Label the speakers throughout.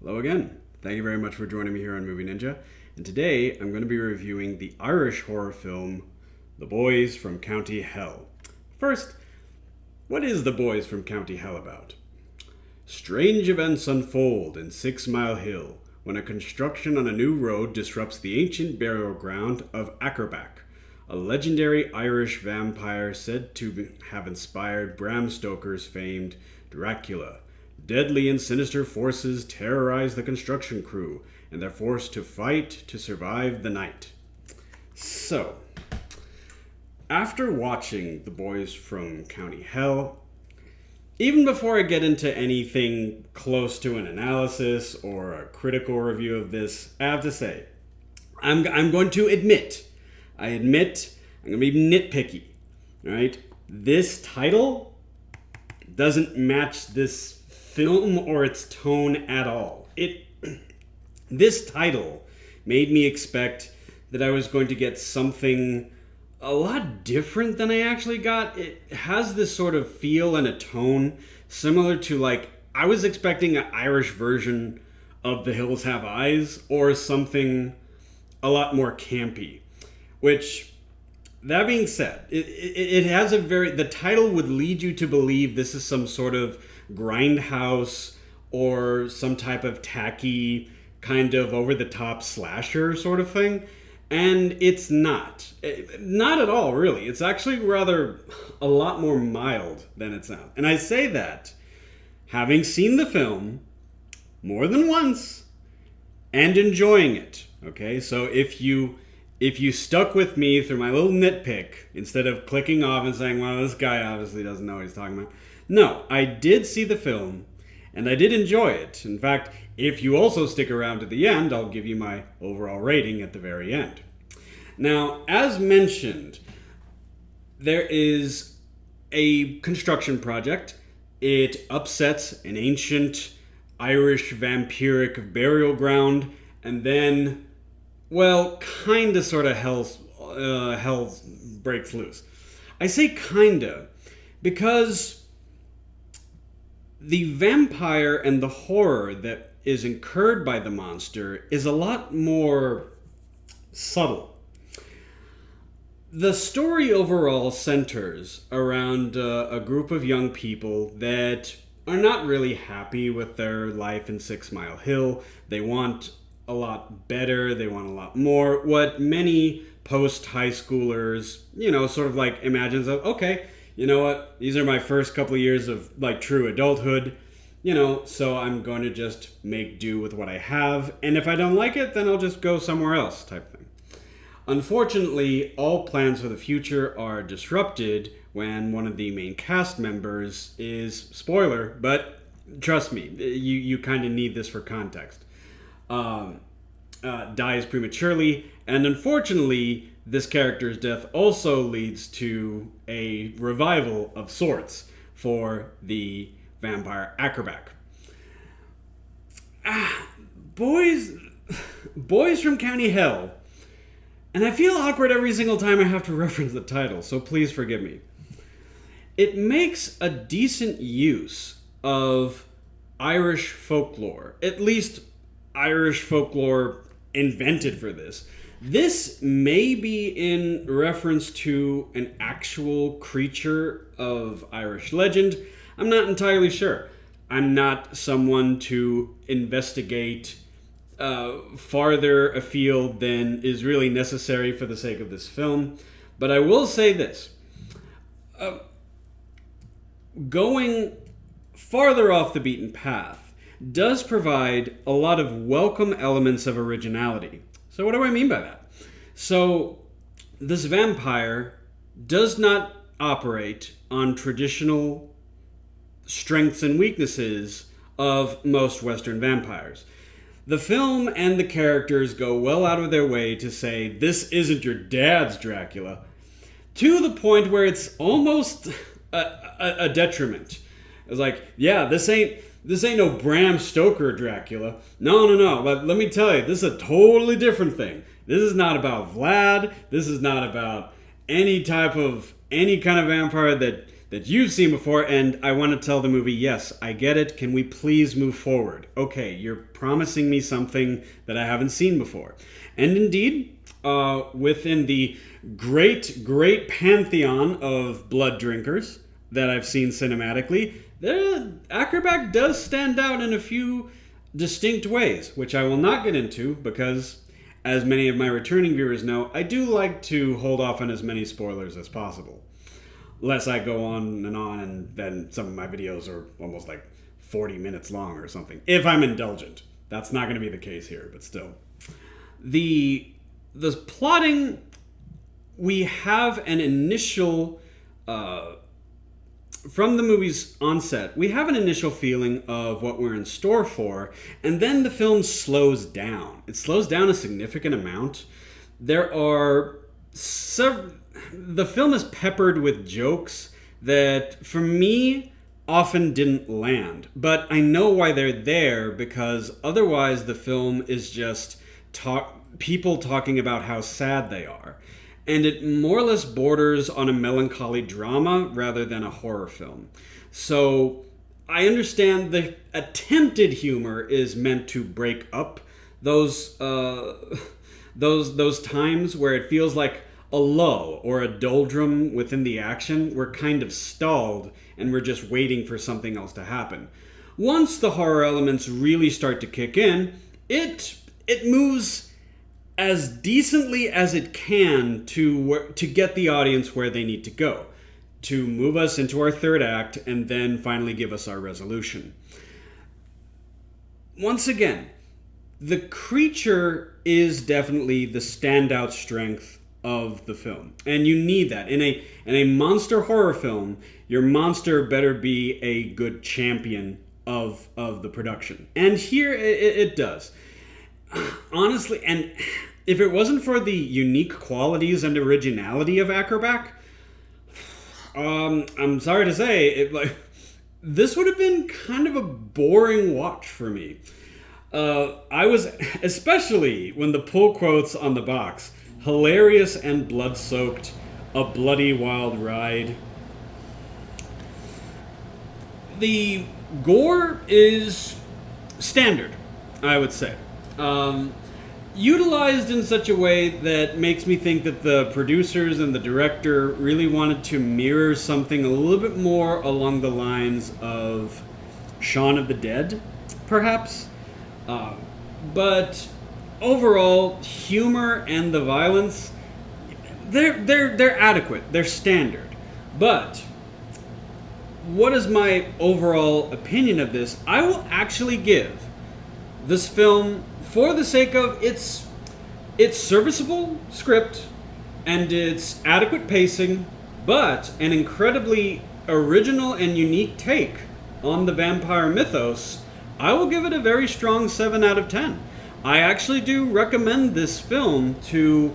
Speaker 1: Hello again. Thank you very much for joining me here on Movie Ninja. And today I'm going to be reviewing the Irish horror film, The Boys from County Hell. First, what is The Boys from County Hell about? Strange events unfold in 6 Mile Hill when a construction on a new road disrupts the ancient burial ground of Acrobat, a legendary Irish vampire said to have inspired Bram Stoker's famed Dracula. Deadly and sinister forces terrorize the construction crew, and they're forced to fight to survive the night. So, after watching The Boys from County Hell, even before I get into anything close to an analysis or a critical review of this, I have to say, I'm going to admit, I'm going to be nitpicky, right? This title doesn't match this film or its tone at all. This title made me expect that I was going to get something a lot different than I actually got. It has this sort of feel and a tone similar to, like, I was expecting an Irish version of The Hills Have Eyes or something a lot more campy, which, that being said, it has a the title would lead you to believe this is some sort of grindhouse or some type of tacky kind of over-the-top slasher sort of thing, and it's not at all, really. It's actually rather a lot more mild than it sounds. And I say that having seen the film more than once and enjoying it. Okay, so if you stuck with me through my little nitpick instead of clicking off and saying, well, this guy obviously doesn't know what he's talking about. No, I did see the film, and I did enjoy it. In fact, if you also stick around to the end, I'll give you my overall rating at the very end. Now, as mentioned, there is a construction project. It upsets an ancient Irish vampiric burial ground, and then, well, kinda sorta hell breaks loose. I say kinda because the vampire and the horror that is incurred by the monster is a lot more subtle. The story overall centers around a group of young people that are not really happy with their life in 6 Mile Hill. They want a lot better, they want a lot more. What many post-high schoolers, sort of like imagines of, okay, you know what, these are my first couple of years of like true adulthood, so I'm going to just make do with what I have, and if I don't like it, then I'll just go somewhere else type thing. Unfortunately, all plans for the future are disrupted when one of the main cast members is, spoiler, but trust me, you kind of need this for context, dies prematurely, and unfortunately, this character's death also leads to a revival of sorts for the vampire Acrobat. Boys from County Hell. And I feel awkward every single time I have to reference the title, so please forgive me. It makes a decent use of Irish folklore, at least Irish folklore invented for this. This may be in reference to an actual creature of Irish legend. I'm not entirely sure. I'm not someone to investigate farther afield than is really necessary for the sake of this film. But I will say this. Going farther off the beaten path does provide a lot of welcome elements of originality. So what do I mean by that? So this vampire does not operate on traditional strengths and weaknesses of most Western vampires. The film and the characters go well out of their way to say, this isn't your dad's Dracula, to the point where it's almost a detriment. It's like, yeah, this ain't no Bram Stoker Dracula. No. Let me tell you, this is a totally different thing. This is not about Vlad. This is not about any kind of vampire that that you've seen before, and I want to tell the movie, yes, I get it. Can we please move forward? Okay, you're promising me something that I haven't seen before. And indeed, within the great pantheon of blood drinkers that I've seen cinematically, Acrobat does stand out in a few distinct ways, which I will not get into because, as many of my returning viewers know, I do like to hold off on as many spoilers as possible. Lest I go on, and then some of my videos are almost like 40 minutes long or something. If I'm indulgent. That's not going to be the case here, but still. The plotting, we have an initial... from the movie's onset, we have an initial feeling of what we're in store for, and then the film slows down. It slows down a significant amount. There are the film is peppered with jokes that, for me, often didn't land. But I know why they're there, because otherwise the film is just people talking about how sad they are. And it more or less borders on a melancholy drama rather than a horror film. So I understand the attempted humor is meant to break up those times where it feels like a lull or a doldrum within the action. We're kind of stalled and we're just waiting for something else to happen. Once the horror elements really start to kick in, it moves as decently as it can to get the audience where they need to go, to move us into our third act and then finally give us our resolution. Once again, the creature is definitely the standout strength of the film, and you need that. In a monster horror film, your monster better be a good champion of the production. And here it does. Honestly, and if it wasn't for the unique qualities and originality of Acrobat, I'm sorry to say, this would have been kind of a boring watch for me. I was, especially when the pull quotes on the box, hilarious and blood-soaked, a bloody wild ride. The gore is standard, I would say. Utilized in such a way that makes me think that the producers and the director really wanted to mirror something a little bit more along the lines of Shaun of the Dead, perhaps. But overall, humor and the violence, they're adequate. They're standard. But what is my overall opinion of this? I will actually give this film, for the sake of its serviceable script and its adequate pacing, but an incredibly original and unique take on the vampire mythos, I will give it a very strong 7 out of 10. I actually do recommend this film to,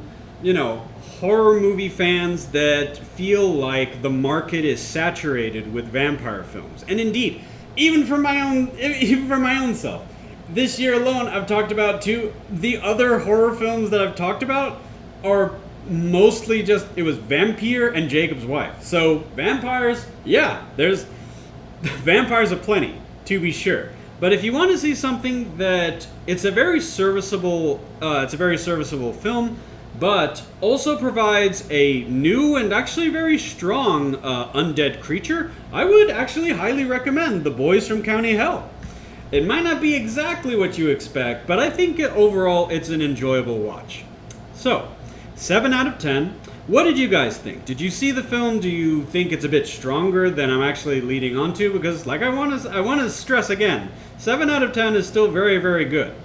Speaker 1: horror movie fans that feel like the market is saturated with vampire films. And indeed, even for my own self. This year alone, I've talked about the other horror films that I've talked about are mostly it was Vampire and Jacob's Wife. So vampires, yeah, there's vampires aplenty, to be sure. But if you want to see something that it's a very serviceable film, but also provides a new and actually very strong undead creature, I would actually highly recommend The Boys from County Hell. It might not be exactly what you expect, but I think overall it's an enjoyable watch. So, 7 out of 10. What did you guys think? Did you see the film? Do you think it's a bit stronger than I'm actually leading on to? Because, I want to stress again, 7 out of 10 is still very, very good.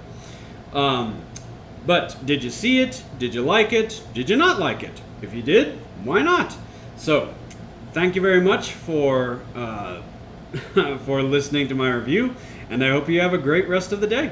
Speaker 1: But did you see it? Did you like it? Did you not like it? If you did, why not? So, thank you very much for listening to my review. And I hope you have a great rest of the day.